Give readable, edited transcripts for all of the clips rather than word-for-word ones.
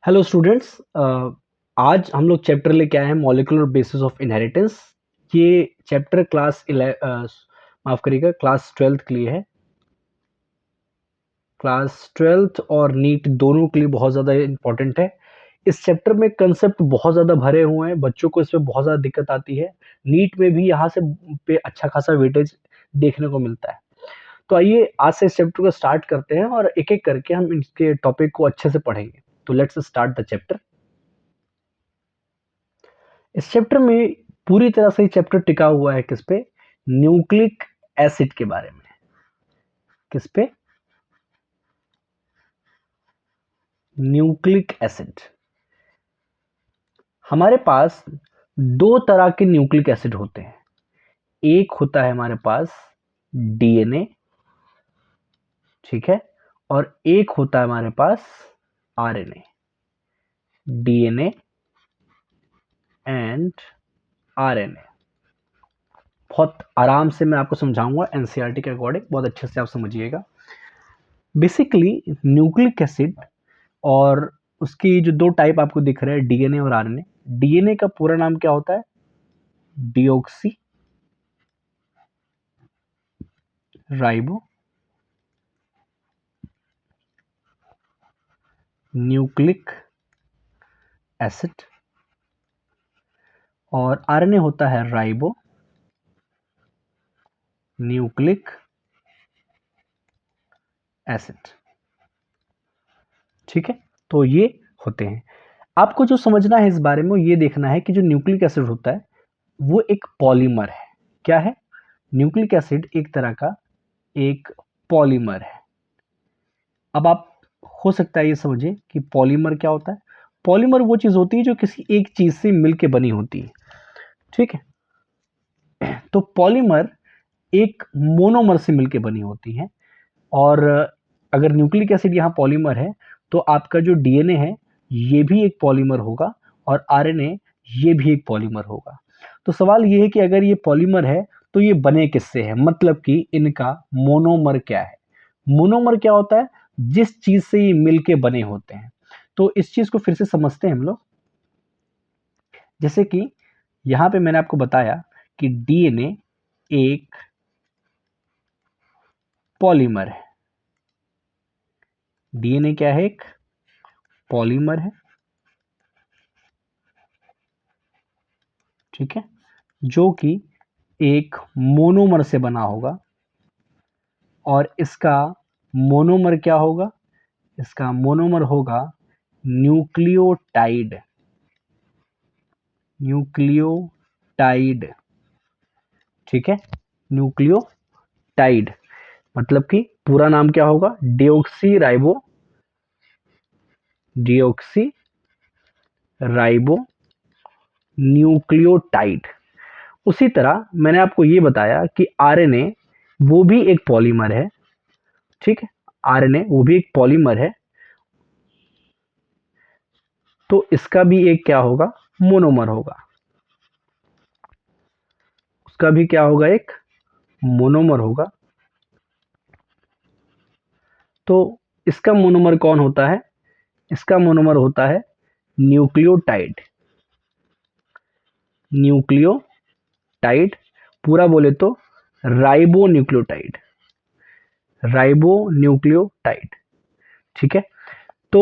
Hello students. आज हम लोग चैप्टर लेके आए हैं मॉलिक्यूलर बेसिस ऑफ इनहेरिटेंस। ये चैप्टर माफ करिएगा क्लास 12th के लिए है। क्लास 12th और नीट दोनों के लिए बहुत ज़्यादा इम्पोर्टेंट है। इस चैप्टर में कंसेप्ट बहुत ज़्यादा भरे हुए हैं, बच्चों को इसमें बहुत ज़्यादा दिक्कत आती है। नीट में भी यहाँ से पे अच्छा खासा वेटेज देखने को मिलता है। तो आइए आज से इस चैप्टर को स्टार्ट करते हैं और एक एक करके हम इसके टॉपिक को अच्छे से पढ़ेंगे। तो लेट्स स्टार्ट द चैप्टर। इस चैप्टर में पूरी तरह से चैप्टर टिका हुआ है किस पे? न्यूक्लिक एसिड के बारे में। किस पे? Nucleic acid. हमारे पास दो तरह के न्यूक्लिक एसिड होते हैं। एक होता है हमारे पास डीएनए, ठीक है, और एक होता है हमारे पास आरएनए। DNA and RNA. बहुत आराम से मैं आपको समझाऊंगा एनसीईआरटी के अकॉर्डिंग, बहुत अच्छे से आप समझिएगा। बेसिकली न्यूक्लिक एसिड और उसकी जो दो टाइप आपको दिख रहे हैं, डीएनए और आरएनए। डीएनए का पूरा नाम क्या होता है? डीऑक्सी राइबो न्यूक्लिक एसिड, और आरएनए होता है राइबो न्यूक्लिक एसिड। ठीक है, तो ये होते हैं। आपको जो समझना है इस बारे में ये देखना है कि जो न्यूक्लिक एसिड होता है वो एक पॉलीमर है। क्या है? न्यूक्लिक एसिड एक तरह का एक पॉलीमर है। अब आप हो सकता है ये समझे कि पॉलीमर क्या होता है। पॉलीमर वो चीज होती है जो किसी एक चीज से मिलके बनी होती है। ठीक है, तो पॉलीमर एक मोनोमर से मिलके बनी होती है। और अगर न्यूक्लिक एसिड यहाँ पॉलीमर है तो आपका जो डीएनए है ये भी एक पॉलीमर होगा और आरएनए ये भी एक पॉलीमर होगा। तो सवाल ये है कि अगर ये पॉलीमर है तो ये बने किससे है, मतलब कि इनका मोनोमर क्या है। मोनोमर क्या होता है? जिस चीज से ये मिलके बने होते हैं। तो इस चीज को फिर से समझते हैं हम लोग। जैसे कि यहां पे मैंने आपको बताया कि डीएनए एक पॉलीमर है। डीएनए क्या है? एक पॉलीमर है, ठीक है, जो कि एक मोनोमर से बना होगा। और इसका मोनोमर क्या होगा? इसका मोनोमर होगा न्यूक्लियोटाइड। न्यूक्लियोटाइड, ठीक है, न्यूक्लियोटाइड। मतलब कि पूरा नाम क्या होगा? Deoxy ribo deoxy ribo nucleotide. उसी तरह मैंने आपको ये बताया कि आरएनए वो भी एक पॉलीमर है। ठीक है, आरएनए वो भी एक पॉलीमर है, तो इसका भी एक क्या होगा? मोनोमर होगा। उसका भी क्या होगा? एक मोनोमर होगा। तो इसका मोनोमर कौन होता है? इसका मोनोमर होता है न्यूक्लियोटाइड। न्यूक्लियोटाइड, पूरा बोले तो राइबो न्यूक्लियोटाइड। राइबो न्यूक्लियोटाइड, ठीक है। तो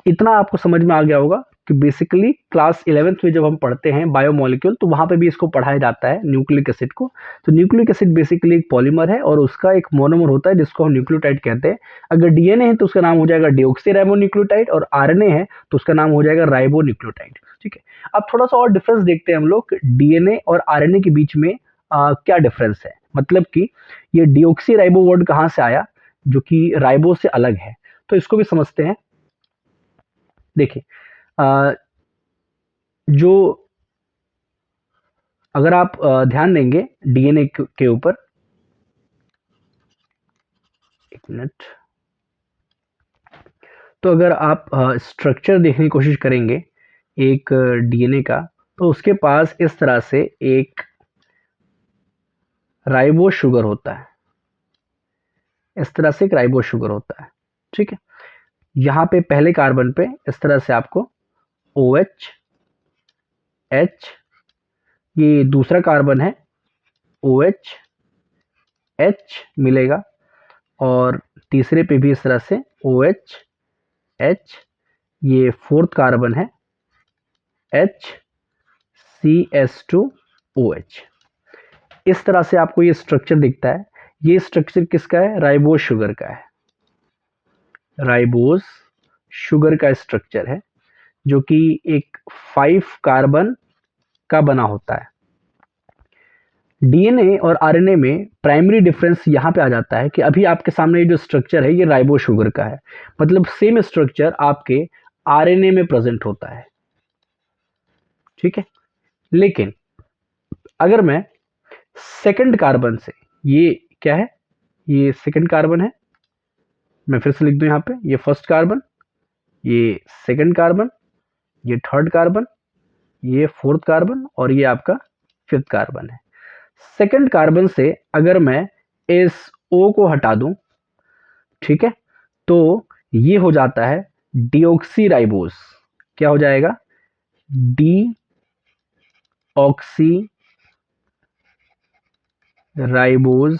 इतना आपको समझ में आ गया होगा कि बेसिकली क्लास 11th में जब हम पढ़ते हैं बायोमोलिक्यूल तो वहां पे भी इसको पढ़ाया जाता है न्यूक्लिक एसिड को। तो न्यूक्लिक एसिड बेसिकली एक पॉलीमर है और उसका एक मोनोमर होता है जिसको हम न्यूक्लियोटाइड कहते हैं। अगर डीएनए है तो उसका नाम हो जाएगा डिऑक्सी राइबो न्यूक्लियोटाइड, और आरएनए है तो उसका नाम हो जाएगा राइबो न्यूक्लियोटाइड। ठीक है, अब थोड़ा सा और डिफरेंस देखते हैं हम लोग डीएनए और आरएनए के बीच में। क्या डिफरेंस है, मतलब कि ये डिऑक्सी राइबो वर्ड कहाँ से आया जो कि राइबो से अलग है। तो इसको भी समझते हैं। देखिए, अ, जो अगर आप ध्यान देंगे डीएनए के ऊपर, एक मिनट, तो अगर आप स्ट्रक्चर देखने की कोशिश करेंगे एक डीएनए का, तो उसके पास इस तरह से एक राइबो शुगर होता है। इस तरह से एक राइबो शुगर होता है, ठीक है। यहाँ पे पहले कार्बन पे इस तरह से आपको OH H, ये दूसरा कार्बन है OH H मिलेगा, और तीसरे पे भी इस तरह से OH H, ये फोर्थ कार्बन है H CH2OH। इस तरह से आपको ये स्ट्रक्चर दिखता है। ये स्ट्रक्चर किसका है? राइबोज शुगर का है। राइबोज शुगर का स्ट्रक्चर है जो कि एक 5 कार्बन का बना होता है। डीएनए और आरएनए में प्राइमरी डिफरेंस यहाँ पे आ जाता है कि अभी आपके सामने ये जो स्ट्रक्चर है ये राइबोज शुगर का है, मतलब सेम स्ट्रक्चर आपके आरएनए में प्रेजेंट होता है, ठीक है। लेकिन अगर मैं सेकंड कार्बन से, ये क्या है? ये सेकंड कार्बन है, मैं फिर से लिख दूं यहाँ पे, ये फर्स्ट कार्बन, ये सेकंड कार्बन, ये थर्ड कार्बन, ये फोर्थ कार्बन, और ये आपका फिफ्थ कार्बन है। सेकंड कार्बन से अगर मैं इस O को हटा दूं, ठीक है, तो ये हो जाता है डीऑक्सी क्या हो जाएगा? डी ऑक्सी राइबोज,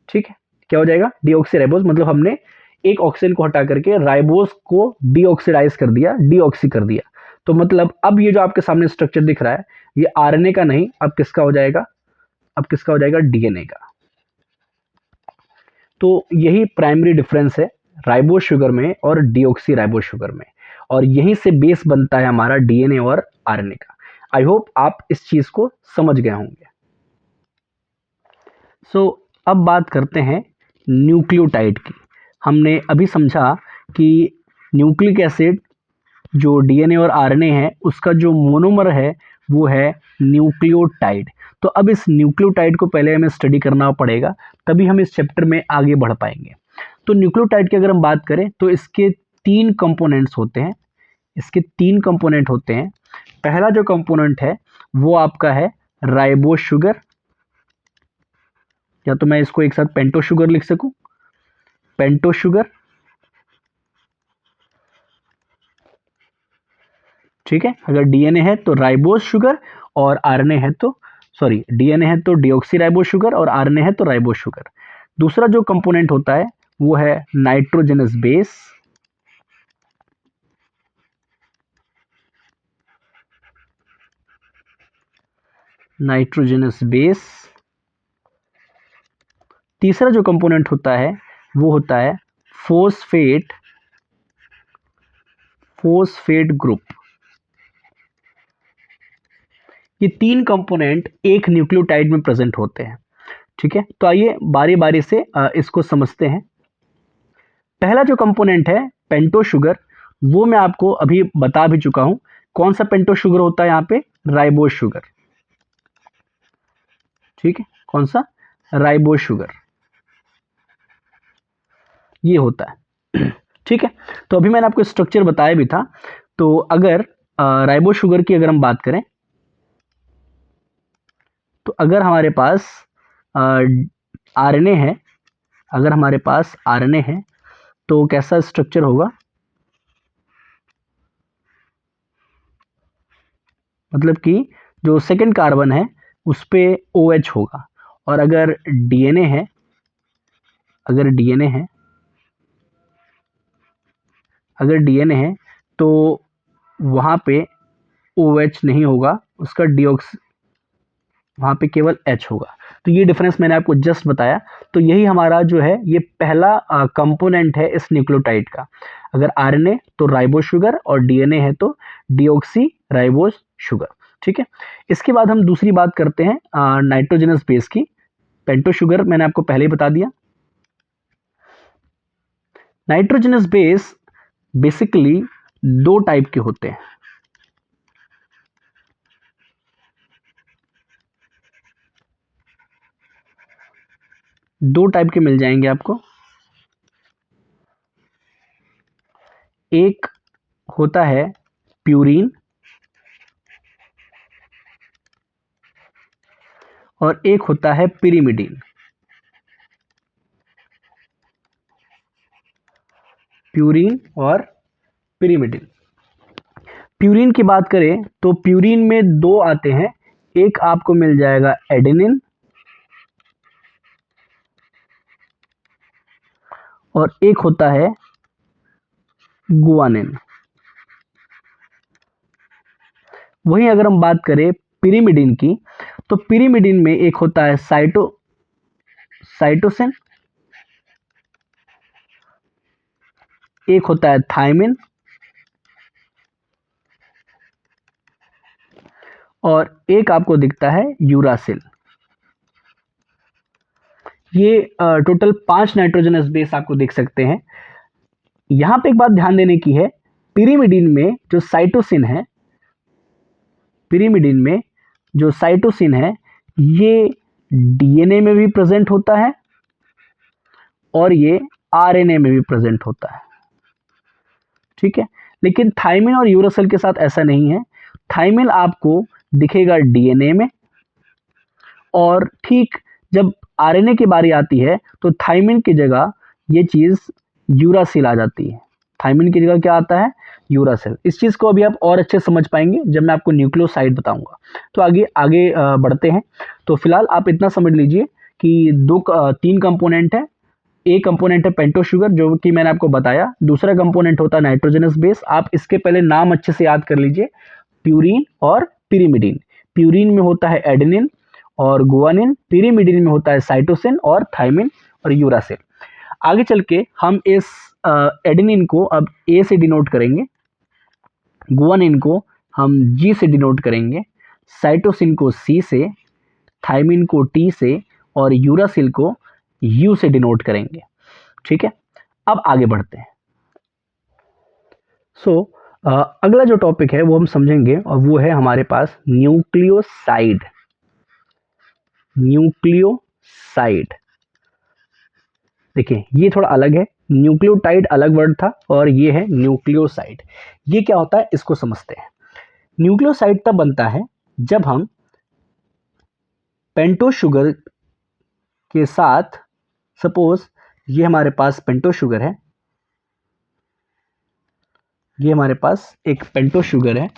ठीक है। क्या हो जाएगा? डीऑक्सी राइबोज, मतलब हमने एक ऑक्सीजन को हटा करके राइबोज को डीऑक्सीडाइज कर दिया, डीऑक्सी कर दिया। तो मतलब अब ये जो आपके सामने स्ट्रक्चर दिख रहा है ये आरएनए का नहीं, अब किसका हो जाएगा? अब किसका हो जाएगा? डीएनए का। तो यही प्राइमरी डिफरेंस है राइबोज शुगर में और डीऑक्सी राइबोज शुगर में, और यहीं से बेस बनता है हमारा डीएनए और आरएनए का। आई होप आप इस चीज को समझ गए होंगे। अब बात करते हैं न्यूक्लियोटाइड की। हमने अभी समझा कि न्यूक्लिक एसिड जो डीएनए और आरएनए है उसका जो मोनोमर है वो है न्यूक्लियोटाइड। तो अब इस न्यूक्लियोटाइड को पहले हमें स्टडी करना पड़ेगा, तभी हम इस चैप्टर में आगे बढ़ पाएंगे। तो न्यूक्लियोटाइड की अगर हम बात करें तो इसके 3 कंपोनेंट्स होते हैं। इसके 3 कंपोनेंट होते हैं। पहला जो कंपोनेंट है वो आपका है राइबोज शुगर, या तो मैं इसको एक साथ पेंटो शुगर लिख सकूं, पेंटो शुगर, ठीक है। अगर डीएनए है तो राइबोज शुगर, और आरएनए है तो, सॉरी, डीएनए है तो डीऑक्सी राइबोज शुगर और आरएनए है तो राइबोज शुगर। दूसरा जो कंपोनेंट होता है वो है नाइट्रोजनस बेस, नाइट्रोजनस बेस। तीसरा जो कंपोनेंट होता है वो होता है फोस्फेट, फोस्फेट ग्रुप। ये 3 कंपोनेंट एक न्यूक्लियोटाइड में प्रेजेंट होते हैं, ठीक है। तो आइए बारी बारी से इसको समझते हैं। पहला जो कंपोनेंट है पेंटो शुगर, वो मैं आपको अभी बता भी चुका हूं। कौन सा पेंटो शुगर होता है यहाँ पे? राइबोज शुगर, ठीक है। कौन सा? राइबोज शुगर, ये होता है, ठीक है। तो अभी मैंने आपको स्ट्रक्चर बताया भी था। तो अगर राइबोज शुगर की अगर हम बात करें, तो अगर हमारे पास आरएनए है, अगर हमारे पास आरएनए है तो कैसा स्ट्रक्चर होगा? मतलब कि जो सेकंड कार्बन है उस पे OH होगा, और अगर डीएनए है, अगर डीएनए है, अगर डीएनए है तो वहां पे OH नहीं होगा, उसका डीऑक्स, वहां पे केवल H होगा। तो ये डिफरेंस मैंने आपको जस्ट बताया। तो यही हमारा जो है ये पहला कंपोनेंट है इस न्यूक्लियोटाइड का। अगर आरएनए तो राइबोज शुगर, और डीएनए है तो डीऑक्सी राइबोज शुगर, ठीक है। इसके बाद हम दूसरी बात करते हैं नाइट्रोजनस बेस की। पेंटो शुगर मैंने आपको पहले ही बता दिया। नाइट्रोजनस बेस बेसिकली 2 टाइप के होते हैं। दो टाइप के मिल जाएंगे आपको। एक होता है प्यूरीन, और एक होता है पिरिमिडीन। प्यूरीन और पिरिमिडिन। प्यूरीन की बात करें तो प्यूरीन में दो आते हैं, एक आपको मिल जाएगा एडेनिन और एक होता है गुआनिन। वहीं अगर हम बात करें पिरिमिडिन की, तो पिरिमिडिन में एक होता है साइटोसिन, एक होता है थायमिन और एक आपको दिखता है यूरासिल। ये टोटल 5 नाइट्रोजनस बेस आपको दिख सकते हैं। यहां पे एक बात ध्यान देने की है, पिरिमिडिन में जो साइटोसिन है, पिरिमिडिन में जो साइटोसिन है ये डीएनए में भी प्रेजेंट होता है और ये आरएनए में भी प्रेजेंट होता है, ठीक है। लेकिन थायमिन और यूरासिल के साथ ऐसा नहीं है। थायमिन आपको दिखेगा डीएनए में और ठीक जब आरएनए की बारी आती है तो थायमिन की जगह ये चीज यूरासिल आ जाती है। थायमिन की जगह क्या आता है? यूरासिल। इस चीज को अभी आप और अच्छे समझ पाएंगे जब मैं आपको न्यूक्लियोसाइड बताऊंगा। तो आगे आगे बढ़ते हैं। तो फिलहाल आप इतना समझ लीजिए कि तीन कंपोनेंट है। एक कंपोनेंट है पेंटो शुगर जो कि मैंने आपको बताया, दूसरा कंपोनेंट होता है नाइट्रोजनस बेस। आप इसके पहले नाम अच्छे से याद कर लीजिए, प्यूरीन और पिरिमिडिन। प्यूरीन में होता है एडेनिन और गुआनिन, पिरिमिडिन में होता है साइटोसिन और थायमिन और यूरासिल। आगे चल के हम इस एडेनिन को अब ए से डिनोट करेंगे, गुआनिन को हम जी से डिनोट करेंगे, साइटोसिन को सी से, थायमिन को टी से और यूरासिल को यू से डिनोट करेंगे, ठीक है। अब आगे बढ़ते हैं। अगला जो टॉपिक है वो हम समझेंगे और वो है हमारे पास न्यूक्लियोसाइड। न्यूक्लियोसाइड देखिए ये थोड़ा अलग है, न्यूक्लियोटाइड अलग वर्ड था और ये है न्यूक्लियोसाइड। ये क्या होता है इसको समझते हैं। न्यूक्लियोसाइड तब बनता है जब हम पेंटो शुगर के साथ, सपोज ये हमारे पास पेंटो शुगर है, ये हमारे पास एक पेंटो शुगर है,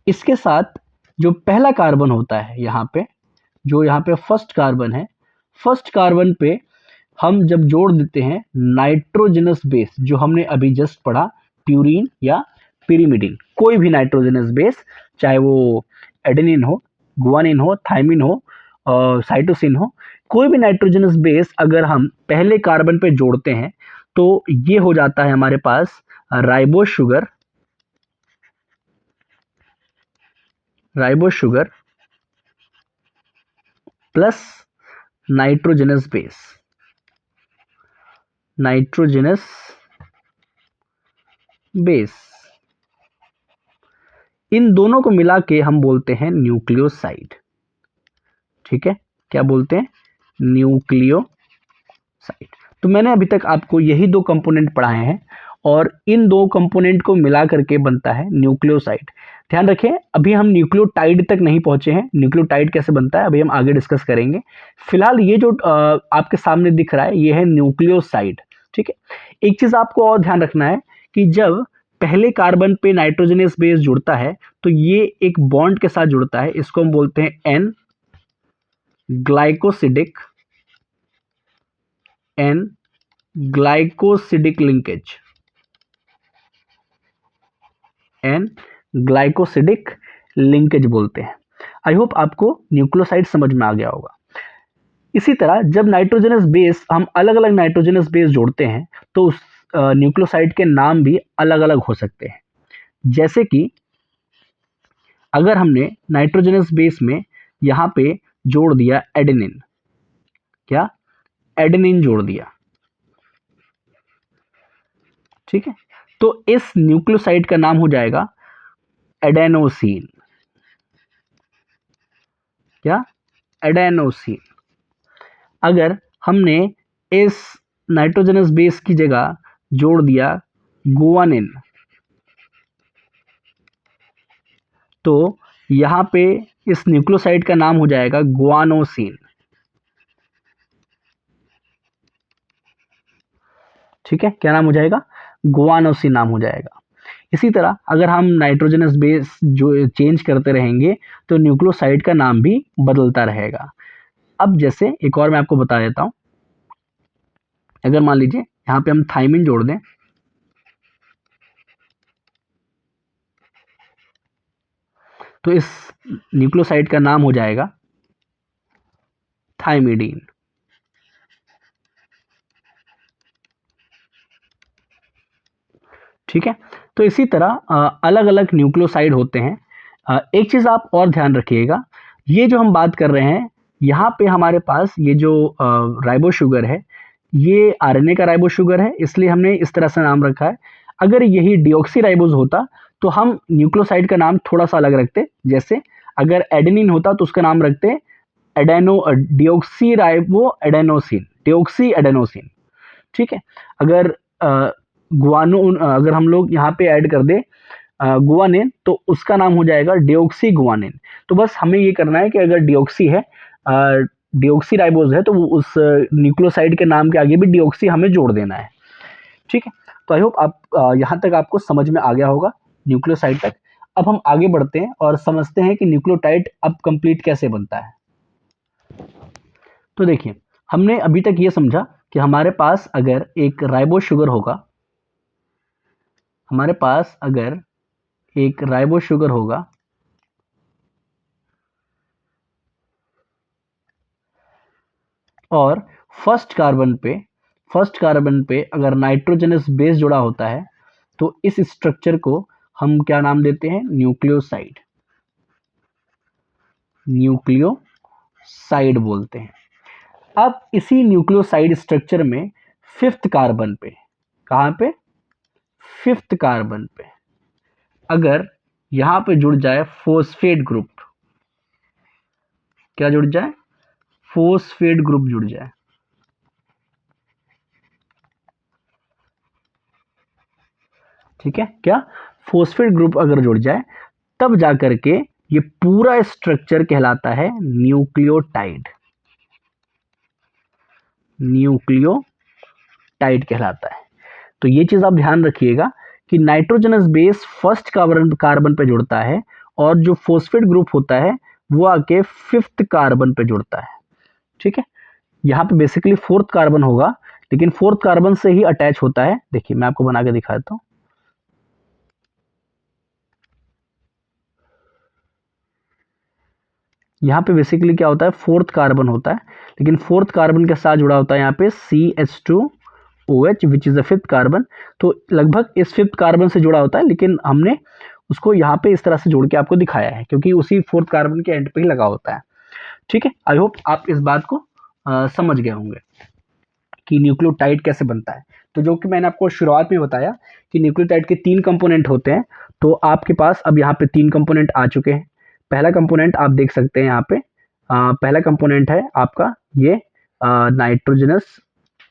इसके साथ जो पहला कार्बन होता है यहाँ पे, जो यहाँ पे फर्स्ट कार्बन है, फर्स्ट कार्बन पे हम जब जोड़ देते हैं नाइट्रोजनस बेस, जो हमने अभी जस्ट पढ़ा, प्यूरीन या पिरिमिडिन, कोई भी नाइट्रोजनस बेस, चाहे वो एडेनिन हो, गुआनिन हो, थायमिन हो, साइटोसिन हो, कोई भी नाइट्रोजनस बेस अगर हम पहले कार्बन पे जोड़ते हैं तो ये हो जाता है हमारे पास ribose sugar, ribose sugar plus nitrogenous base, nitrogenous base. इन दोनों को मिला के हम बोलते हैं न्यूक्लियोसाइड, ठीक है। क्या बोलते हैं? न्यूक्लियोसाइड। तो मैंने अभी तक आपको यही दो कंपोनेंट पढ़ाए हैं और इन दो कंपोनेंट को मिला करके बनता है न्यूक्लियोसाइड। ध्यान रखें अभी हम न्यूक्लियोटाइड तक नहीं पहुंचे हैं। न्यूक्लियोटाइड कैसे बनता है अभी हम आगे डिस्कस करेंगे। फिलहाल ये जो आपके सामने दिख रहा है ये है न्यूक्लियोसाइड, ठीक है। एक चीज आपको और ध्यान रखना है कि जब पहले कार्बन पे नाइट्रोजनस बेस जुड़ता है तो ये एक बॉन्ड के साथ जुड़ता है, इसको हम बोलते हैं N glycosidic, N glycosidic linkage, N glycosidic linkage बोलते हैं। आई होप आपको न्यूक्लियोसाइड समझ में आ गया होगा। इसी तरह जब नाइट्रोजनस बेस, हम अलग अलग नाइट्रोजनस बेस जोड़ते हैं तो उस न्यूक्लियोसाइड के नाम भी अलग अलग हो सकते हैं। जैसे कि अगर हमने नाइट्रोजनस बेस में यहां पे जोड़ दिया एडेनिन, क्या एडेनिन जोड़ दिया, ठीक है, तो इस न्यूक्लियोसाइड का नाम हो जाएगा एडेनोसिन, क्या एडेनोसिन। अगर हमने इस नाइट्रोजनस बेस की जगह जोड़ दिया गुआनिन तो यहां पे इस न्यूक्लियोसाइड का नाम हो जाएगा गुआनोसिन, ठीक है। क्या नाम हो जाएगा? गुआनोसिन नाम हो जाएगा। इसी तरह अगर हम नाइट्रोजनस बेस जो चेंज करते रहेंगे तो न्यूक्लियोसाइड का नाम भी बदलता रहेगा। अब जैसे एक और मैं आपको बता देता हूँ, अगर मान लीजिए यहाँ पे हम थाइमिन जोड़ दें, तो इस न्यूक्लियोसाइड का नाम हो जाएगा थाइमिडीन। ठीक है, तो इसी तरह अलग अलग न्यूक्लियोसाइड होते हैं। एक चीज़ आप और ध्यान रखिएगा, ये जो हम बात कर रहे हैं यहाँ पे हमारे पास ये जो राइबो शुगर है, ये आरएनए का राइबो शुगर है, इसलिए हमने इस तरह से नाम रखा है। अगर यही डिऑक्सी राइबोज होता तो हम न्यूक्लियोसाइड का नाम थोड़ा सा अलग रखते। जैसे अगर एडेनिन होता तो उसका नाम रखते adeno deoxy ribo adenosine, deoxy adenosine. ठीक है, अगर गुआनो अगर हम लोग यहाँ पे ऐड कर दे गुआनिन तो उसका नाम हो जाएगा डिऑक्सी गुआनिन। तो बस हमें ये करना है कि अगर डिऑक्सी है, डिऑक्सी राइबोज है, तो वो उस न्यूक्लियोसाइड के नाम के आगे भी डिऑक्सी हमें जोड़ देना है। ठीक है, तो आई होप आप यहाँ तक आपको समझ में आ गया होगा न्यूक्लियोसाइड तक। अब हम आगे बढ़ते हैं और समझते हैं कि न्यूक्लियोटाइड अब कंप्लीट कैसे बनता है। तो देखिए, हमने अभी तक ये समझा कि हमारे पास अगर एक राइबो शुगर होगा, हमारे पास अगर एक राइबो शुगर होगा और फर्स्ट कार्बन पे अगर नाइट्रोजनस बेस जुड़ा होता है तो इस स्ट्रक्चर को हम क्या नाम देते हैं? न्यूक्लियोसाइड, न्यूक्लियोसाइड बोलते हैं। अब इसी न्यूक्लियोसाइड स्ट्रक्चर में फिफ्थ कार्बन पे, कहां पे? फिफ्थ कार्बन पे अगर यहां पे जुड़ जाए फोस्फेट ग्रुप, क्या जुड़ जाए? फोस्फेट ग्रुप जुड़ जाए। ठीक है, क्या? फोस्फेट ग्रुप अगर जुड़ जाए तब जाकर के ये पूरा स्ट्रक्चर कहलाता है न्यूक्लियोटाइड, न्यूक्लियोटाइड कहलाता है। तो ये चीज आप ध्यान रखिएगा कि नाइट्रोजनस बेस फर्स्ट कार्बन पे जुड़ता है और जो फोस्फेट ग्रुप होता है वो आके फिफ्थ कार्बन पे जुड़ता है। ठीक है, यहाँ पे बेसिकली फोर्थ कार्बन होगा, लेकिन फोर्थ कार्बन से ही अटैच होता है। देखिए मैं आपको बना के दिखा देता हूँ। यहाँ पे बेसिकली क्या होता है? फोर्थ कार्बन होता है, लेकिन फोर्थ कार्बन के साथ जुड़ा होता है यहाँ पे CH2OH which is a fifth carbon. तो लगभग इस फिफ्थ कार्बन से जुड़ा होता है, लेकिन हमने उसको यहाँ पे इस तरह से जोड़ के आपको दिखाया है क्योंकि उसी फोर्थ कार्बन के एंड पे ही लगा होता है। ठीक है, आई होप आप इस बात को समझ गए होंगे कि न्यूक्लियोटाइड कैसे बनता है। तो जो कि मैंने आपको शुरुआत में बताया कि न्यूक्लियोटाइड के 3 कंपोनेंट होते हैं, तो आपके पास अब यहाँ पे 3 कंपोनेंट आ चुके हैं। पहला कंपोनेंट आप देख सकते हैं यहाँ पे, पहला कंपोनेंट है आपका ये नाइट्रोजनस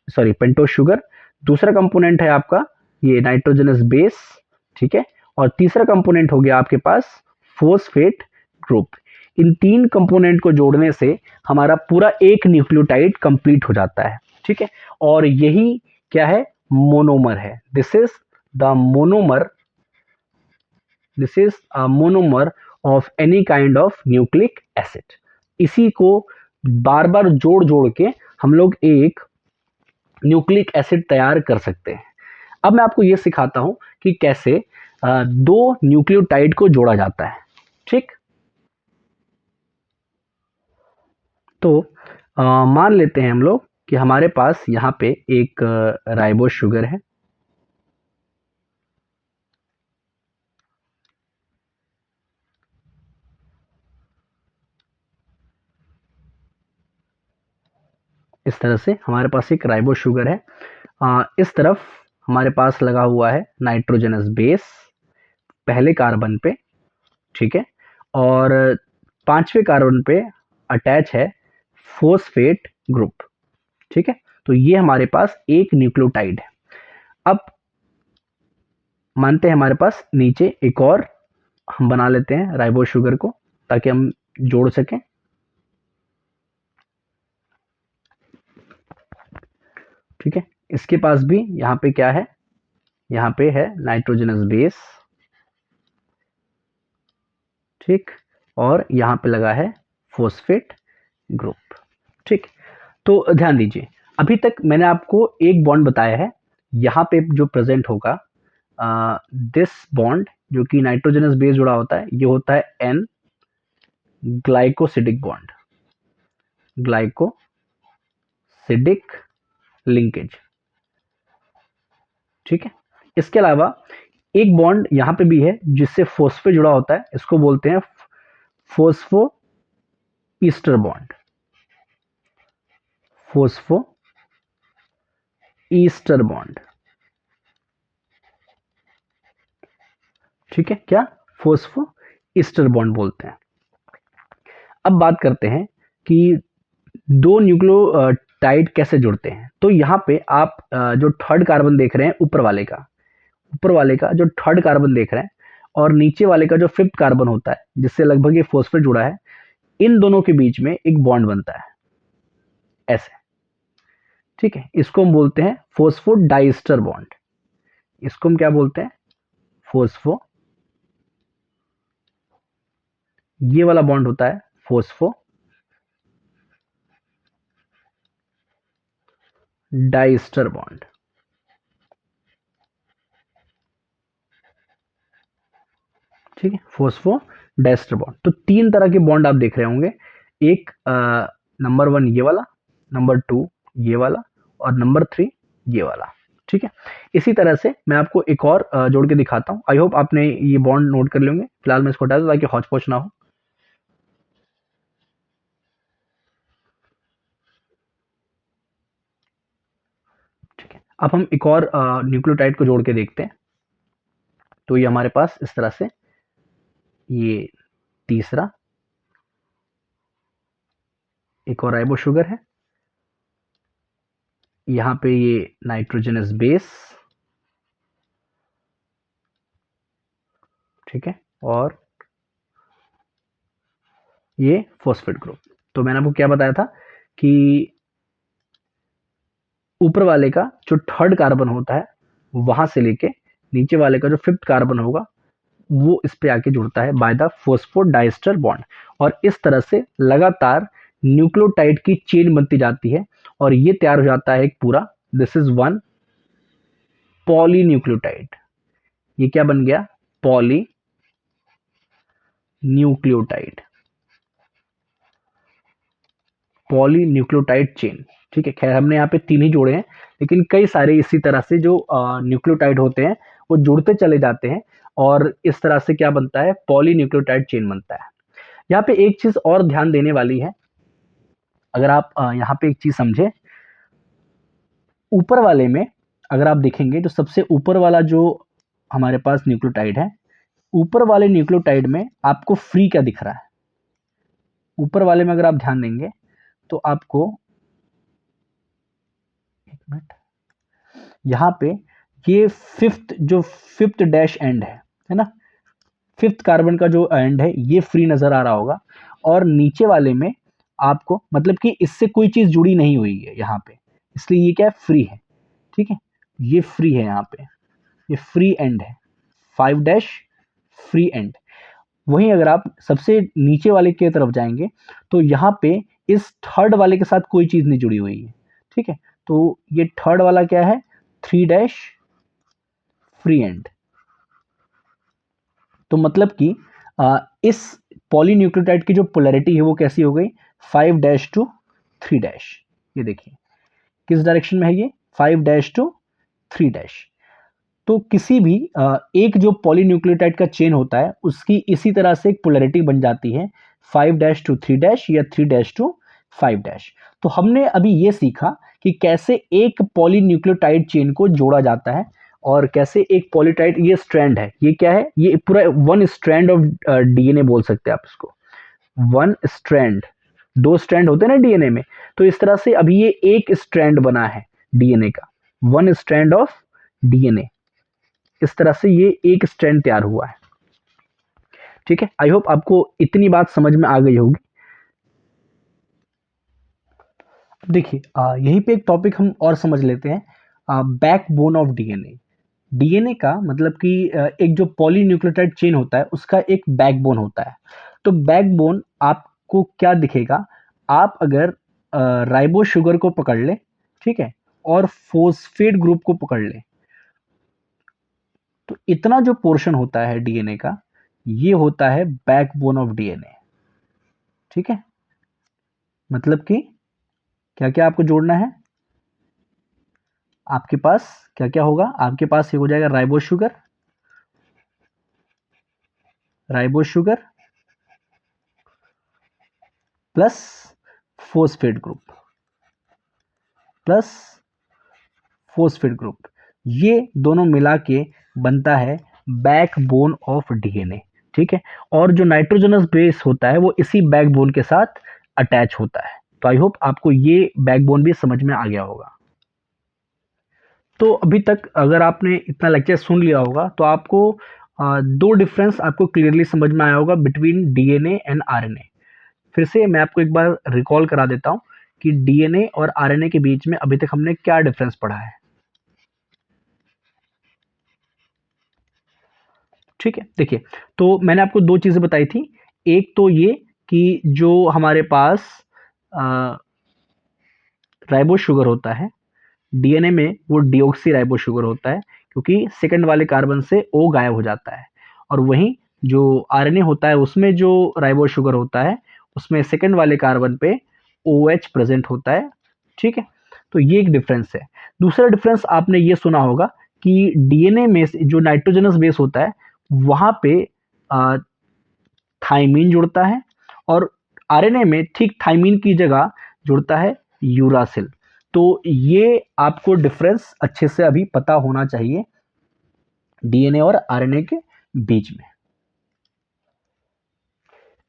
सॉरी पेंटोस शुगर। दूसरा कंपोनेंट है आपका ये नाइट्रोजनस बेस। ठीक है, और तीसरा कंपोनेंट हो गया आपके पास फोस्फेट ग्रुप। इन 3 कंपोनेंट को जोड़ने से हमारा पूरा एक न्यूक्लियोटाइड कंप्लीट हो जाता है। ठीक है, और यही क्या है? मोनोमर है। This is the monomer, this is a monomer of any kind of nucleic acid. इसी को बार बार जोड़ जोड़ के हम लोग एक न्यूक्लिक एसिड तैयार कर सकते हैं। अब मैं आपको यह सिखाता हूं कि कैसे दो न्यूक्लियोटाइड को जोड़ा जाता है। ठीक, तो मान लेते हैं हम लोग कि हमारे पास यहाँ पे एक राइबोस शुगर है। इस तरह से हमारे पास एक राइबोस शुगर है। इस तरफ हमारे पास लगा हुआ है नाइट्रोजनस बेस पहले कार्बन पे। ठीक है, और पांचवें कार्बन पे अटैच है फोस्फेट ग्रुप। ठीक है, तो ये हमारे पास एक न्यूक्लियोटाइड है। अब मानते हैं हमारे पास नीचे एक और हम बना लेते हैं राइबोस शुगर को ताकि हम जोड़ सकें। ठीक है, इसके पास भी यहाँ पे क्या है? यहाँ पे है नाइट्रोजनस बेस, ठीक, और यहाँ पे लगा है फॉस्फेट ग्रुप, ठीक। तो ध्यान दीजिए, अभी तक मैंने आपको एक बॉन्ड बताया है, यहाँ पे जो प्रेजेंट होगा दिस बॉन्ड जो कि नाइट्रोजनस बेस जुड़ा होता है, ये होता है N glycosidic bond, glycosidic linkage, ठीक है। इसके अलावा एक बॉन्ड यहाँ पे भी है जिससे फॉस्फेट जुड़ा होता है, इसको बोलते हैं phospho ester bond, phospho ester bond, ठीक है, क्या फोस्फो ईस्टर बॉन्ड बोलते हैं। अब बात करते हैं कि दो न्यूक्लियोटाइड कैसे जुड़ते हैं। तो यहाँ पे आप जो थर्ड कार्बन देख रहे हैं ऊपर वाले का जो थर्ड कार्बन देख रहे हैं और नीचे वाले का जो फिफ्थ कार्बन होता है जिससे लगभग ये फॉस्फेट जुड़ा है, इन दोनों के बीच में एक बॉन्ड बनता है ऐसे, ठीक है। इसको हम बोलते हैं फोस्फो डाइस्टर बॉन्ड, इसको हम क्या बोलते हैं, फोस्फो, ये वाला बॉन्ड होता है फोस्फो डाइस्टर बॉन्ड, ठीक है, फोस्फो डाइस्टर बॉन्ड। तो तीन तरह के बॉन्ड आप देख रहे होंगे, एक नंबर 1 ये वाला, नंबर 2 ये वाला और नंबर 3 ये वाला, ठीक है। इसी तरह से मैं आपको एक और जोड़ के दिखाता हूँ। आई होप आपने ये बॉन्ड नोट कर लेंगे। फिलहाल मैं इसको हटा दूं ताकि हौच पौच ना हो। ठीक है, अब हम एक और न्यूक्लियोटाइड को जोड़ के देखते हैं। तो ये हमारे पास इस तरह से, ये तीसरा एक और राइबो शुगर है, यहाँ पे ये नाइट्रोजनस बेस, ठीक है, और ये फॉस्फेट ग्रुप। तो मैंने आपको क्या बताया था कि ऊपर वाले का जो थर्ड कार्बन होता है वहां से लेके नीचे वाले का जो फिफ्थ कार्बन होगा वो इस पे आके जुड़ता है बाय द फोस्फोडाइस्टर बॉन्ड, और इस तरह से लगातार न्यूक्लियोटाइड की चेन बनती जाती है और ये तैयार हो जाता है एक पूरा, दिस इज वन पॉलीन्यूक्लियोटाइड। ये क्या बन गया, पॉली न्यूक्लियोटाइड, पॉलीन्यूक्लियोटाइड चेन, ठीक है। खैर हमने यहाँ पे तीन ही जोड़े हैं, लेकिन कई सारे इसी तरह से जो न्यूक्लियोटाइड होते हैं वो जुड़ते चले जाते हैं और इस तरह से क्या बनता है, पॉलीन्यूक्लियोटाइड चेन बनता है। यहाँ पे एक चीज और ध्यान देने वाली है, अगर आप यहाँ पे एक चीज समझे, ऊपर वाले में अगर आप देखेंगे जो सबसे ऊपर वाला जो हमारे पास न्यूक्लियोटाइड है, ऊपर वाले न्यूक्लियोटाइड में आपको फ्री क्या दिख रहा है, ऊपर वाले में अगर आप ध्यान देंगे तो आपको, एक मिनट, यहाँ पे ये फिफ्थ डैश एंड है ना, फिफ्थ कार्बन का जो एंड है ये फ्री नजर आ रहा होगा, और नीचे वाले में आपको मतलब कि इससे कोई चीज जुड़ी नहीं हुई है यहाँ पे, इसलिए ये क्या है, फ्री है, ठीक है, ये फ्री है, यहाँ पे ये फ्री एंड है, 5 डैश फ्री एंड। वहीं अगर आप सबसे नीचे वाले की तरफ जाएंगे तो यहाँ पे इस थर्ड वाले के साथ कोई चीज नहीं जुड़ी हुई है, ठीक है। तो ये थर्ड वाला क्या है, 3 डैश फ्री एंड। तो मतलब कि इस पॉलीन्यूक्लियोटाइड की जो पोलैरिटी है वो कैसी हो गई, 5 डैश टू 3 डैश। ये देखिए किस डायरेक्शन में है ये, 5 डैश टू 3 डैश। तो किसी भी एक जो पॉलीन्यूक्लियोटाइड का चेन होता है उसकी इसी तरह से एक पोलैरिटी बन जाती है, 5 डैश टू 3 डैश या 3 डैश टू 5 डैश। तो हमने अभी ये सीखा कि कैसे एक पॉलीन्यूक्लियोटाइड चेन को जोड़ा जाता है और कैसे एक पॉलीटाइड, ये स्ट्रैंड है, ये क्या है, ये पूरा वन स्ट्रैंड ऑफ डीएनए बोल सकते हैं आप इसको, वन स्ट्रैंड, दो स्ट्रैंड होते हैं ना डीएनए में, तो इस तरह से अभी ये एक स्ट्रैंड बना है डीएनए का, वन स्ट्रैंड ऑफ डीएनए, इस तरह से ये एक स्ट्रैंड तैयार हुआ है, ठीक है। आई होप आपको इतनी बात समझ में आ गई होगी। देखिए यहीं पे एक टॉपिक हम और समझ लेते हैं, बैकबोन ऑफ डीएनए। डीएनए का मतलब कि एक जो पॉलीन्यूक्लियोटाइड चेन होता है उसका एक बैकबोन होता है। तो बैकबोन आपको क्या दिखेगा, आप अगर राइबो शुगर को पकड़ लें, ठीक है, और फॉस्फेट ग्रुप को पकड़ लें, तो इतना जो पोर्शन होता है डीएनए का, ये होता है बैकबोन ऑफ डीएनए। ठीक है, मतलब कि क्या क्या आपको जोड़ना है, आपके पास क्या क्या होगा, आपके पास ये हो जाएगा ribo sugar, ribo sugar plus phosphate group, plus phosphate group, ये दोनों मिला के बनता है बैकबोन ऑफ डीएनए। ठीक है, और जो नाइट्रोजनस बेस होता है वो इसी बैकबोन के साथ अटैच होता है। तो आई होप आपको ये बैकबोन भी समझ में आ गया होगा। तो अभी तक अगर आपने इतना लेक्चर सुन लिया होगा तो आपको दो डिफरेंस आपको क्लियरली समझ में आया होगा बिटवीन डीएनए एंड आरएनए। फिर से मैं आपको एक बार रिकॉल करा देता हूं कि डीएनए और आरएनए के बीच में अभी तक हमने क्या डिफरेंस पढ़ा है। ठीक है, देखिए, तो मैंने आपको दो चीजें बताई थी। एक तो ये कि जो हमारे पास राइबो शुगर होता है, डीएनए में वो डीऑक्सी राइबो शुगर होता है, क्योंकि सेकंड वाले कार्बन से ओ गायब हो जाता है। और वहीं जो आरएनए होता है उसमें जो राइबो शुगर होता है उसमें सेकंड वाले कार्बन पे ओ एच प्रेजेंट होता है। ठीक है, तो ये एक डिफरेंस है। दूसरा डिफरेंस आपने ये सुना होगा कि डीएनए में जो नाइट्रोजनस बेस होता है वहां पे थाइमीन जुड़ता है, और आरएनए में ठीक थाइमीन की जगह जुड़ता है यूरासिल। तो ये आपको डिफरेंस अच्छे से अभी पता होना चाहिए डीएनए और आरएनए के बीच में।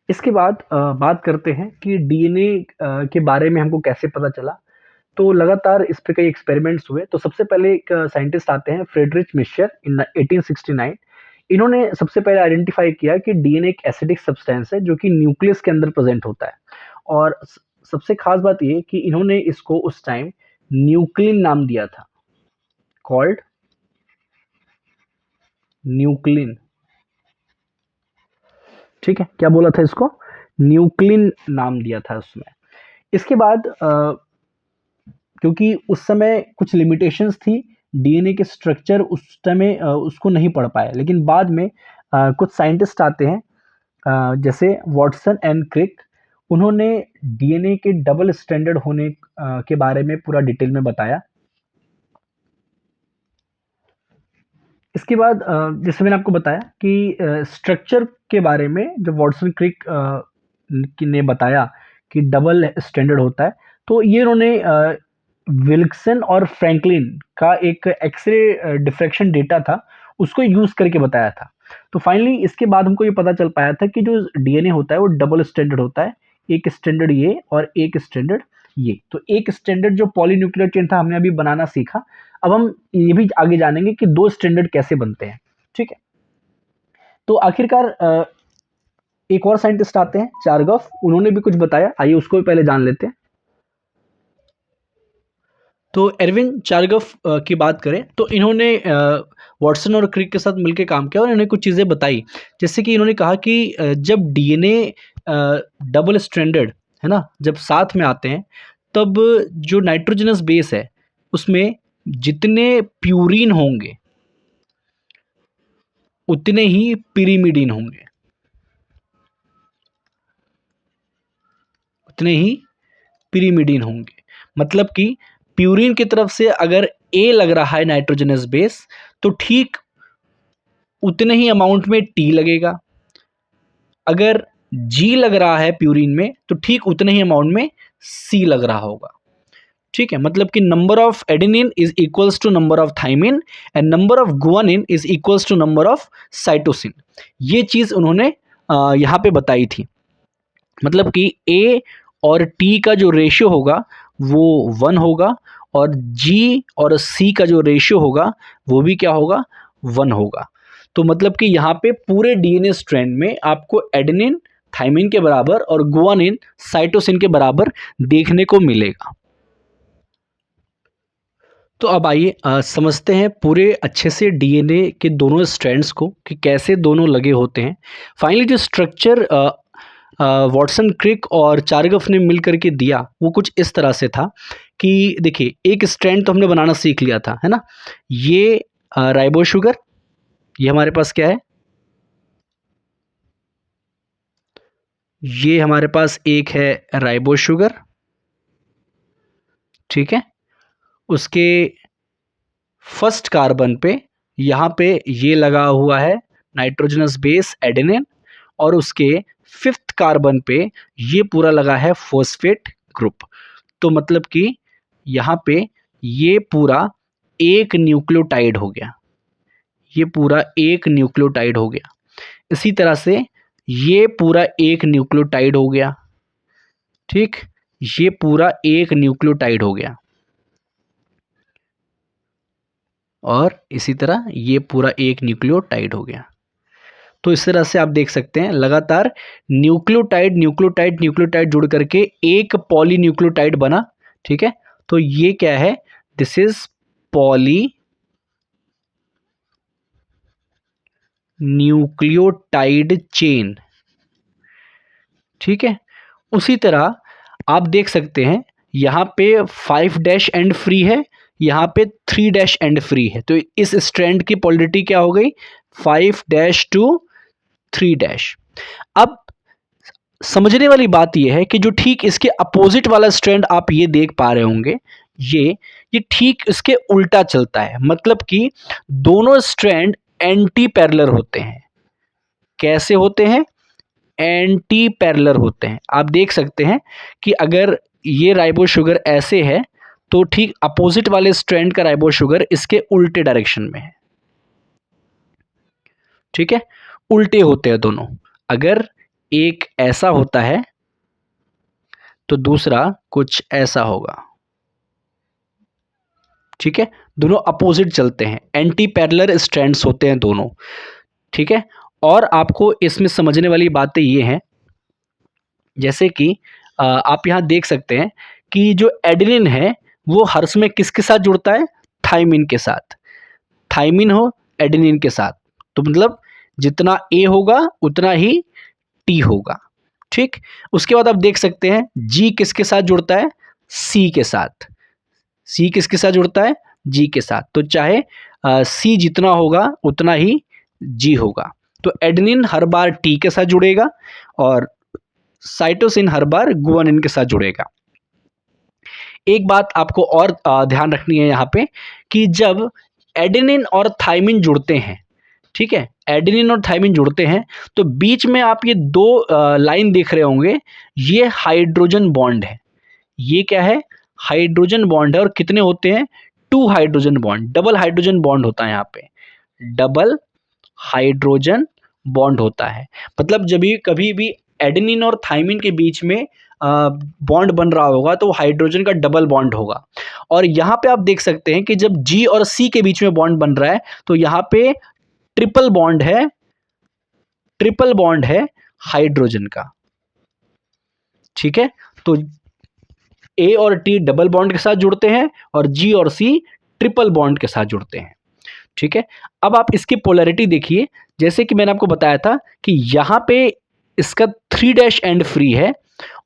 इसके बाद बात करते हैं कि डीएनए के बारे में हमको कैसे पता चला। तो लगातार इस पे कई एक्सपेरिमेंट्स हुए। तो सबसे पहले एक साइंटिस्ट आते हैं फ्रेडरिच मिश्चर इन 1869। इन्होंने सबसे पहले आइडेंटिफाई किया कि डीएनए एक एसिडिक सब्सटेंस है जो कि न्यूक्लियस के अंदर प्रेजेंट होता है। और सबसे खास बात ये कि इन्होंने इसको उस टाइम न्यूक्लिन नाम दिया था, कॉल्ड न्यूक्लिन। ठीक है, क्या बोला था इसको, न्यूक्लिन नाम दिया था उसमें। इसके बाद क्योंकि उस समय कुछ लिमिटेशंस थी, डीएनए के स्ट्रक्चर उस समय उसको नहीं पढ़ पाए, लेकिन बाद में कुछ साइंटिस्ट आते हैं जैसे वॉटसन एंड क्रिक। उन्होंने डीएनए के डबल स्टैंडर्ड होने के बारे में पूरा डिटेल में बताया। इसके बाद जैसे मैंने आपको बताया कि स्ट्रक्चर के बारे में जब वॉटसन क्रिक ने बताया कि डबल स्टैंडर्ड होता है, तो ये उन्होंने विल्सन और फ्रैंकलिन का एक एक्सरे डिफ्रैक्शन डेटा था उसको यूज करके बताया था। तो फाइनली इसके बाद हमको ये पता चल पाया था कि जो डीएनए होता है वो डबल स्टैंडर्ड होता है, एक स्टैंडर्ड ये और एक स्टैंडर्ड ये। तो एक स्टैंडर्ड जो पॉलीन्यूक्लियर चेन था हमने अभी बनाना सीखा। अब हम ये भी आगे जानेंगे कि दो स्टैंडर्ड कैसे बनते हैं। ठीक है, तो आखिरकार एक और साइंटिस्ट आते हैं चार्गफ, उन्होंने भी कुछ बताया, आइए उसको भी पहले जान लेते हैं। तो एरविन चार्गफ की बात करें तो इन्होंने वॉटसन और क्रिक के साथ मिलकर काम किया और इन्होंने कुछ चीज़ें बताई। जैसे कि इन्होंने कहा कि जब डीएनए डबल स्ट्रैंडेड है ना, जब साथ में आते हैं तब जो नाइट्रोजनस बेस है उसमें जितने प्यूरिन होंगे उतने ही पिरीमिडीन होंगे, उतने ही पिरीमिडीन होंगे। मतलब कि प्यूरिन की तरफ से अगर ए लग रहा है नाइट्रोजनस बेस तो ठीक उतने ही अमाउंट में टी लगेगा। अगर जी लग रहा है प्यूरिन में तो ठीक उतने ही अमाउंट में सी लग रहा होगा। ठीक है, मतलब कि number of adenine is equals to number of thymine and number of guanine is equals to number of cytosine. ये चीज उन्होंने यहाँ पे बताई थी। मतलब कि ए और टी का जो रेशियो होगा वो 1 होगा, और जी और सी का जो रेशियो होगा वो भी क्या होगा, 1 होगा। तो मतलब कि यहाँ पे पूरे डीएनए स्ट्रैंड में आपको एडेनिन थाइमिन के बराबर और गुआनिन साइटोसिन के बराबर देखने को मिलेगा। तो अब आइए समझते हैं पूरे अच्छे से डीएनए के दोनों स्ट्रैंड्स को कि कैसे दोनों लगे होते हैं। फाइनली जो स्ट्रक्चर वॉटसन क्रिक और चारगफ ने मिल करके दिया वो कुछ इस तरह से था कि देखिए एक स्ट्रैंड तो हमने बनाना सीख लिया था, है ना? ये राइबो शुगर, ये हमारे पास क्या है? ये हमारे पास एक है राइबो शुगर, ठीक है? उसके फर्स्ट कार्बन पे यहाँ पे ये लगा हुआ है नाइट्रोजनस बेस एडेनिन, और उसके फिफ्थ कार्बन पे ये पूरा लगा है फॉस्फेट ग्रुप। तो मतलब कि यहाँ पे ये पूरा एक न्यूक्लियोटाइड हो गया, ये पूरा एक न्यूक्लियोटाइड हो गया। इसी तरह से ये पूरा एक न्यूक्लियोटाइड हो गया, ठीक? ये पूरा एक न्यूक्लियोटाइड हो गया, और इसी तरह ये पूरा एक न्यूक्लियोटाइड हो गया। तो इस तरह से आप देख सकते हैं लगातार न्यूक्लियोटाइड न्यूक्लियोटाइड न्यूक्लियोटाइड जुड़ करके एक पॉलीन्यूक्लियोटाइड बना, ठीक है? तो ये क्या है? This is poly nucleotide chain, ठीक है? उसी तरह आप देख सकते हैं यहाँ पे 5 डैश एंड फ्री है, यहाँ पे 3 डैश एंड फ्री है। तो इस स्ट्रैंड की पोलैरिटी क्या हो गई? 5 डैश टू 3 डैश। अब समझने वाली बात यह है कि जो ठीक इसके अपोजिट वाला स्ट्रैंड आप ये देख पा रहे होंगे, ये ठीक इसके उल्टा चलता है। मतलब कि दोनों स्ट्रैंड एंटी पैरेलल होते हैं। कैसे होते हैं? एंटी पैरेलल होते हैं। आप देख सकते हैं कि अगर ये राइबो शुगर ऐसे है तो ठीक अपोजिट वाले स्ट्रैंड का राइबो शुगर इसके उल्टे डायरेक्शन में है, ठीक है? उल्टे होते हैं दोनों। अगर एक ऐसा होता है तो दूसरा कुछ ऐसा होगा, ठीक है? दोनों अपोजिट चलते हैं, एंटी पैरेलल स्ट्रैंड्स होते हैं दोनों, ठीक है? और आपको इसमें समझने वाली बातें ये हैं, जैसे कि आप यहाँ देख सकते हैं कि जो एडेनिन है वो हर समय किसके साथ जुड़ता है? थाइमिन के साथ। थाइमिन हो एडेनिन के साथ, तो मतलब जितना ए होगा उतना ही टी होगा, ठीक? उसके बाद आप देख सकते हैं जी किसके साथ जुड़ता है? सी के साथ। सी किसके साथ जुड़ता है? जी के साथ। तो चाहे सी जितना होगा उतना ही जी होगा। तो एडेनिन हर बार टी के साथ जुड़ेगा और साइटोसिन हर बार गुआनिन के साथ जुड़ेगा। एक बात आपको और ध्यान रखनी है यहाँ पे कि जब एडेनिन और थाइमिन जुड़ते हैं, ठीक है? एडेनिन और थाइमिन जुड़ते हैं तो बीच में आप ये दो लाइन देख रहे होंगे, ये हाइड्रोजन बॉन्ड है। ये क्या है? हाइड्रोजन बॉन्ड है। और कितने होते हैं? 2 hydrogen bond, double hydrogen bond होता है यहाँ पे। डबल हाइड्रोजन बॉन्ड होता है। मतलब जब भी कभी भी एडेनिन और थाइमिन के बीच में बॉन्ड बन रहा होगा तो हाइड्रोजन का डबल बॉन्ड होगा। और यहाँ पे आप देख सकते हैं कि जब जी और सी के बीच में बॉन्ड बन रहा है तो यहाँ पे ट्रिपल बॉन्ड है, ट्रिपल बॉन्ड है हाइड्रोजन का, ठीक है? तो ए और टी डबल बॉन्ड के साथ जुड़ते हैं और जी और सी ट्रिपल बॉन्ड के साथ जुड़ते हैं, ठीक है? अब आप इसकी पोलैरिटी देखिए, जैसे कि मैंने आपको बताया था कि यहाँ पे इसका 3 डैश एंड फ्री है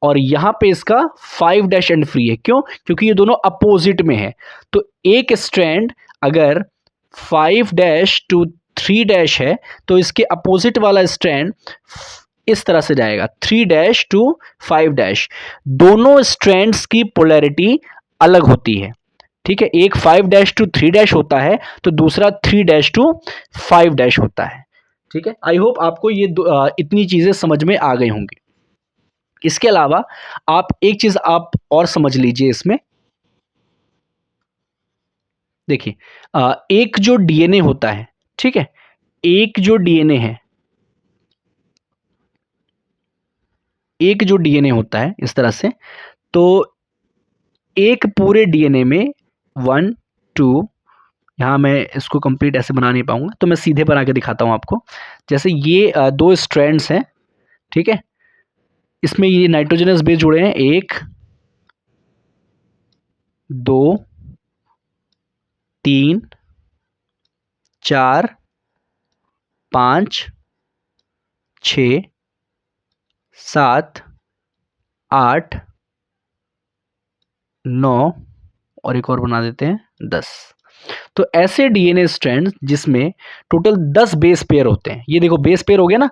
और यहाँ पे इसका 5 डैश एंड फ्री है। क्यों? क्योंकि ये दोनों अपोजिट में है। तो एक स्ट्रैंड अगर 5 डैश टू 3 डैश है तो इसके अपोजिट वाला स्ट्रैंड इस तरह से जाएगा, 3 डैश टू 5 डैश। दोनों स्ट्रैंड्स की पोलैरिटी अलग होती है, ठीक है? एक 5 डैश टू 3 डैश होता है तो दूसरा 3 डैश टू 5 डैश होता है, ठीक है? आई होप आपको ये इतनी चीजें समझ में आ गई होंगी। इसके अलावा आप एक चीज आप और समझ लीजिए इसमें। देखिए एक जो डीएनए होता है, ठीक है? एक जो डीएनए है, एक जो डीएनए होता है इस तरह से, तो एक पूरे डीएनए में 1 2, यहाँ मैं इसको कंप्लीट ऐसे बना नहीं पाऊंगा तो मैं सीधे बना के दिखाता हूँ आपको। जैसे ये दो स्ट्रैंड्स हैं, ठीक है? इसमें ये नाइट्रोजनस बेस जुड़े हैं, 1 2 3 4 5 6 7 8 9 और एक और बना देते हैं 10। तो ऐसे डीएनए स्ट्रैंड जिसमें टोटल 10 बेस पेयर होते हैं। ये देखो बेस पेयर हो गया ना,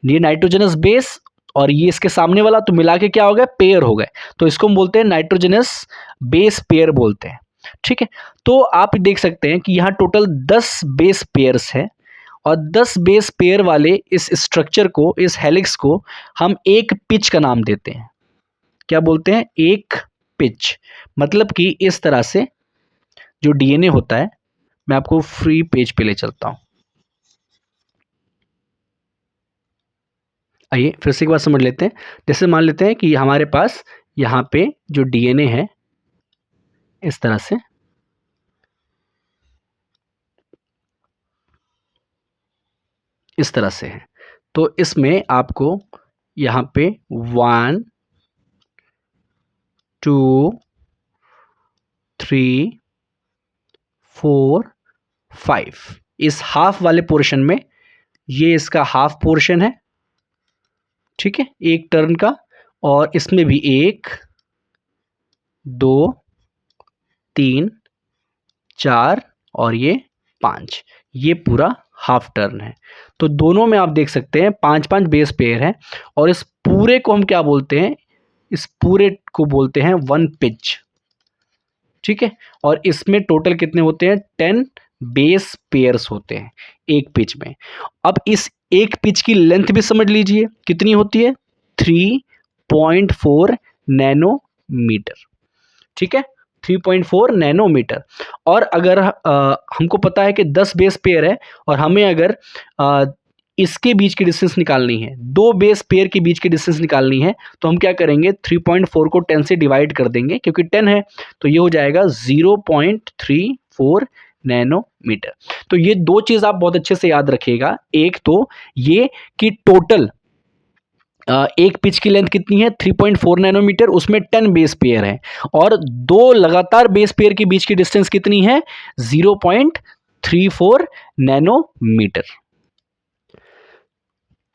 ये नाइट्रोजनस बेस और ये इसके सामने वाला, तो मिला के क्या हो गया, पेयर हो गए। तो इसको हम बोलते हैं नाइट्रोजनस बेस पेयर बोलते हैं। ठीक है, तो आप देख सकते हैं कि यहाँ टोटल 10 बेस पेयर्स हैं और 10 बेस पेयर वाले इस स्ट्रक्चर को, इस हेलिक्स को हम एक पिच का नाम देते हैं। क्या बोलते हैं, एक पिच। मतलब कि इस तरह से जो डीएनए होता है, मैं आपको फ्री पेज पे ले चलता हूं। आइए फिर से एक बार समझ लेते हैं। जैसे मान लेते हैं कि हमारे पास यहाँ पे जो डीएनए है इस तरह से, इस तरह से है। तो इसमें आपको यहाँ पे 1 2 3 4 5 इस हाफ वाले पोर्शन में, ये इसका हाफ पोर्शन है। ठीक है, एक टर्न का। और इसमें भी 1 2 3 4 और ये 5, ये पूरा हाफ टर्न है। तो दोनों में आप देख सकते हैं 5-5 बेस पेयर है। और इस पूरे को हम क्या बोलते हैं, इस पूरे को बोलते हैं वन पिच। ठीक है, और इसमें टोटल कितने होते हैं, 10 बेस पेयर्स होते हैं एक पिच में। अब इस एक पिच की लेंथ भी समझ लीजिए कितनी होती है, 3.4 नैनोमीटर। ठीक है, 3.4 नैनोमीटर। और अगर हमको पता है कि 10 बेस पेयर है और हमें अगर इसके बीच की डिस्टेंस निकालनी है, दो बेस पेयर के बीच की डिस्टेंस निकालनी है, तो हम क्या करेंगे, 3.4 को 10 से डिवाइड कर देंगे, क्योंकि 10 है तो ये हो जाएगा 0.34 नैनोमीटर। तो ये दो चीज़ आप बहुत अच्छे से याद रखिएगा। एक तो ये कि टोटल एक पिच की लेंथ कितनी है, 3.4 नैनोमीटर, उसमें 10 बेस पेयर है। और दो लगातार बेस पेयर के बीच की डिस्टेंस कितनी है, 0.34 नैनोमीटर।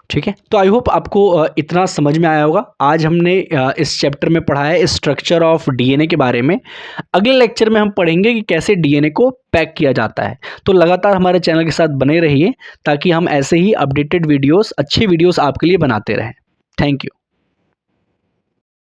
ठीक है, तो आई होप आपको इतना समझ में आया होगा। आज हमने इस चैप्टर में पढ़ा है स्ट्रक्चर ऑफ डीएनए के बारे में। अगले लेक्चर में हम पढ़ेंगे कि कैसे डीएनए को पैक किया जाता है। तो लगातार हमारे चैनल के साथ बने रहिए ताकि हम ऐसे ही अपडेटेड वीडियोस, अच्छे वीडियोस आपके लिए बनाते रहें। Thank you.